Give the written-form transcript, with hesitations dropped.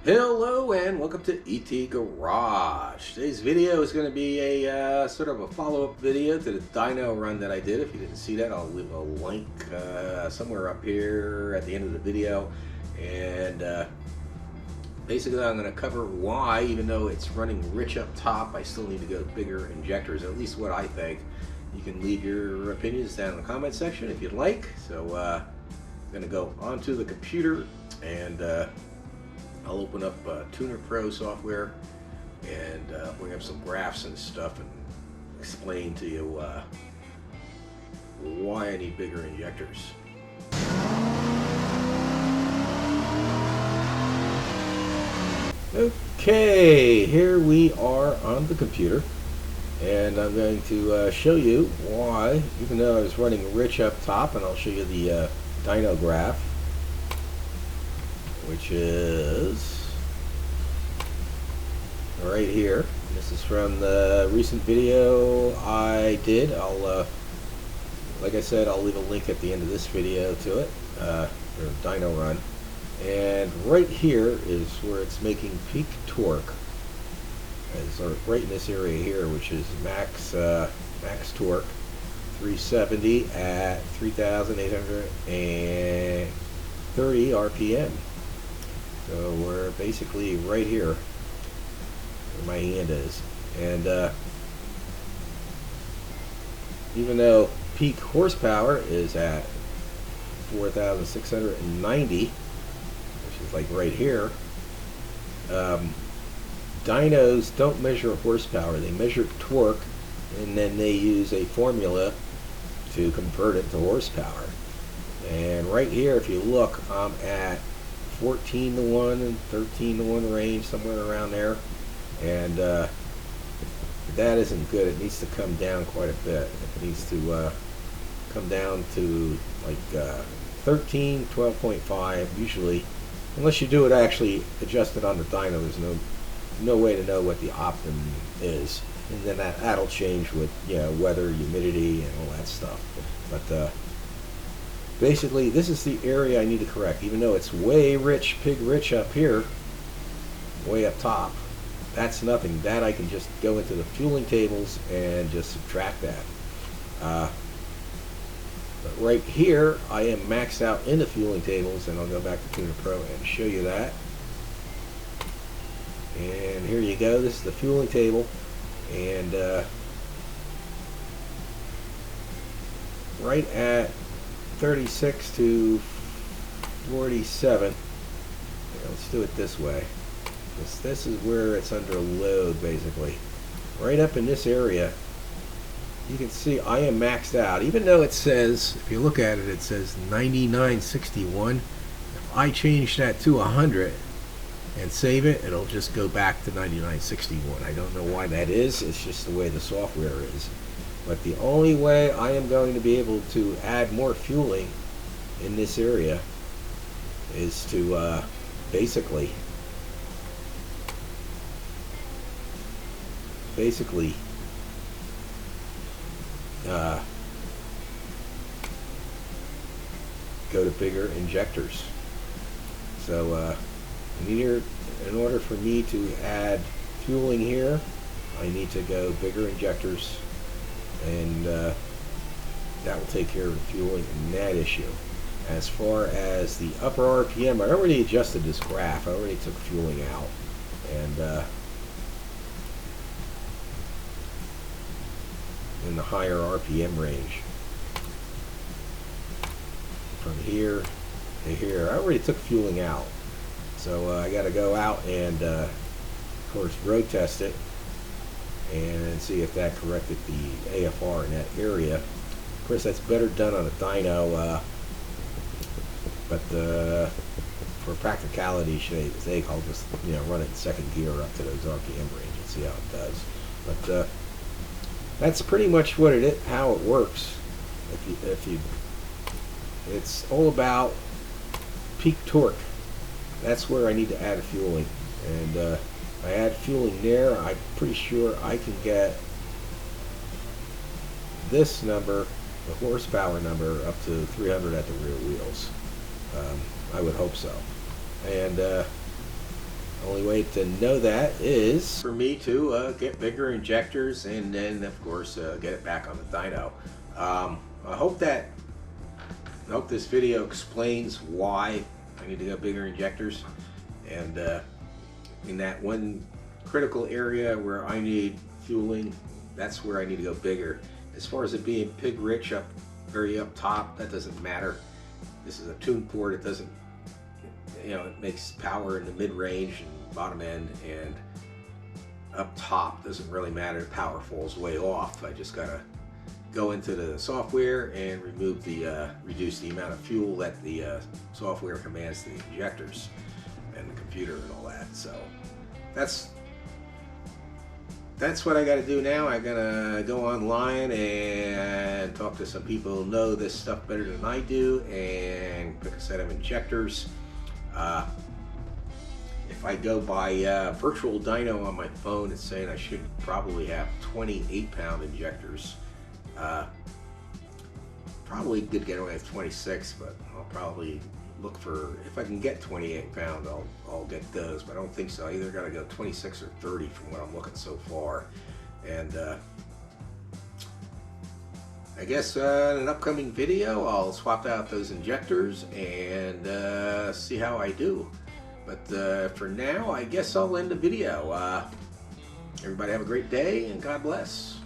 Hello and welcome to ET Garage. Today's video is going to be a sort of a follow-up video to the dyno run that I did. If you didn't see that, I'll leave a link somewhere up here at the end of the video. And basically I'm going to cover why, even though it's running rich up top, I still need to go bigger injectors, at least what I think. You can leave your opinions down in the comment section if you'd like. So I'm going to go onto the computer and I'll open up Tuner Pro software and bring up some graphs and stuff and explain to you why I need bigger injectors. Okay, here we are on the computer, and I'm going to show you why, even though I was running rich up top, and I'll show you the Dyno Graph, which is right here. This is from the recent video I did. Like I said, I'll leave a link at the end of this video to it, for dyno run. And right here is where it's making peak torque. It's right in this area here, which is max torque, 370 at 3,830 RPM. So we're basically right here where my hand is, and even though peak horsepower is at 4,690, which is like right here, dynos don't measure horsepower, they measure torque, and then they use a formula to convert it to horsepower. And right here, if you look, I'm at 14 to 1 and 13 to 1 range, somewhere around there, and that isn't good. It needs to come down quite a bit. It needs to come down to like 13, 12.5 usually, unless you do it actually adjusted on the dyno. There's no way to know what the optimum is, and then that'll change with weather, humidity, and all that stuff. But basically, this is the area I need to correct, even though it's way rich, pig rich up here, way up top. That's nothing. That I can just go into the fueling tables and just subtract that. But right here, I am maxed out in the fueling tables, and I'll go back to Tuner Pro and show you that. And here you go. This is the fueling table, and right at 36 to 47. Let's do it this way. This is where it's under load, basically. Right up in this area, you can see I am maxed out. Even though it says, if you look at it, it says 9961. If I change that to 100 and save it, it'll just go back to 9961. I don't know why that is. It's just the way the software is. But the only way I am going to be able to add more fueling in this area is to basically go to bigger injectors. So in order for me to add fueling here, I need to go bigger injectors, and that will take care of the fueling in that issue. As far as the upper RPM, I already adjusted this graph. I already took fueling out, and in the higher RPM range, from here to here, I already took fueling out. So I got to go out and of course road test it and see if that corrected the AFR in that area. Of course, that's better done on a dyno, but for practicality's sake, I'll just run it in second gear up to those RPM range and see how it does. But that's pretty much what it is, how it works. It's all about peak torque. That's where I need to add a fueling, and I add fueling there. I'm pretty sure I can get this number, the horsepower number, up to 300 at the rear wheels. I would hope so. And Only way to know that is for me to get bigger injectors and then of course get it back on the dyno. I hope this video explains why I need to go bigger injectors, and in that one critical area where I need fueling, that's where I need to go bigger. As far as it being pig rich very up top, that doesn't matter. This is a tune port. It doesn't, it makes power in the mid-range and bottom end, and up top doesn't really matter. Power falls way off. I just gotta go into the software and reduce the amount of fuel that the software commands to the injectors and the computer and all that. So that's what I got to do now. I gotta go online and talk to some people who know this stuff better than I do and pick a set of injectors. If I go by virtual dyno on my phone, it's saying I should probably have 28-pound injectors. Probably did get away with 26, but I'll probably look for, if I can get 28-pound, I'll get those, but I don't think so. I either got to go 26 or 30 from what I'm looking so far. And I guess in an upcoming video I'll swap out those injectors and see how I do. But for now, I guess I'll end the video. Everybody have a great day and God bless.